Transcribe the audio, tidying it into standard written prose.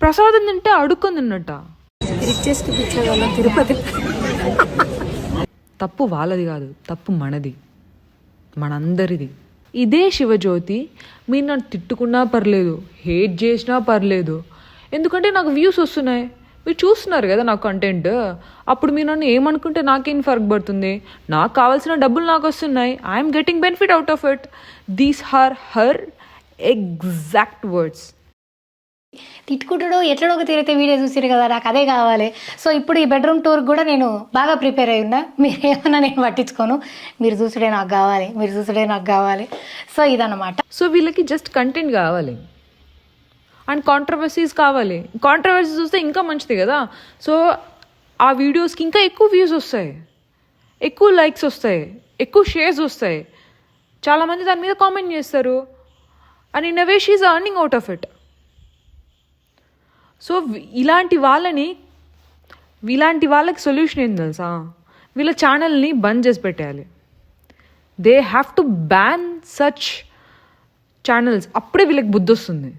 ప్రసాదం తింటే అడుక్కొని తిన్నట్ట. రిచెస్ట్ పిచ్చోళ్ళం తిరుపతి. తప్పు వాళ్ళది కాదు, తప్పు మనది, మనందరిది. ఇదే శివజ్యోతి మీరు నన్ను తిట్టుకున్నా పర్లేదు, హేట్ చేసినా పర్లేదు, ఎందుకంటే నాకు వ్యూస్ వస్తున్నాయి, మీరు చూస్తున్నారు కదా నా కంటెంట్. అప్పుడు మీరు నన్ను ఏమనుకుంటే నాకేం ఫరక్ పడుతుంది? నాకు కావాల్సిన డబ్బులు నాకు వస్తున్నాయి. I'm getting benefit out of it. These are her exact words. తిట్టుకుంటాడో ఎట్లడో ఒక తీరైతే వీడియో చూసారు కదా, నాకు అదే కావాలి. సో ఇప్పుడు ఈ బెడ్రూమ్ టూర్ కూడా నేను బాగా ప్రిపేర్ అయి ఉన్నా. మీరు ఏమన్నా నేను పట్టించుకోను, మీరు చూసుడే నాకు కావాలి, మీరు చూసుడే నాకు కావాలి. సో ఇదన్నమాట. సో వీళ్ళకి జస్ట్ కంటెంట్ కావాలి అండ్ కాంట్రవర్సీస్ కావాలి. కాంట్రవర్సీస్ వస్తే ఇంకా మంచిది కదా. సో ఆ వీడియోస్కి ఇంకా ఎక్కువ వ్యూస్ వస్తాయి, ఎక్కువ లైక్స్ వస్తాయి, ఎక్కువ షేర్స్ వస్తాయి, చాలామంది దాని మీద కామెంట్ చేస్తారు. And in a way she is earning out of it. So ఇలాంటి వాళ్ళకి సొల్యూషన్ ఏం తెలుసా? వీళ్ళ ఛానల్ని బంద్ చేసి పెట్టేయాలి. They have to ban such channels. అప్పుడే వీళ్ళకి బుద్ధి వస్తుంది.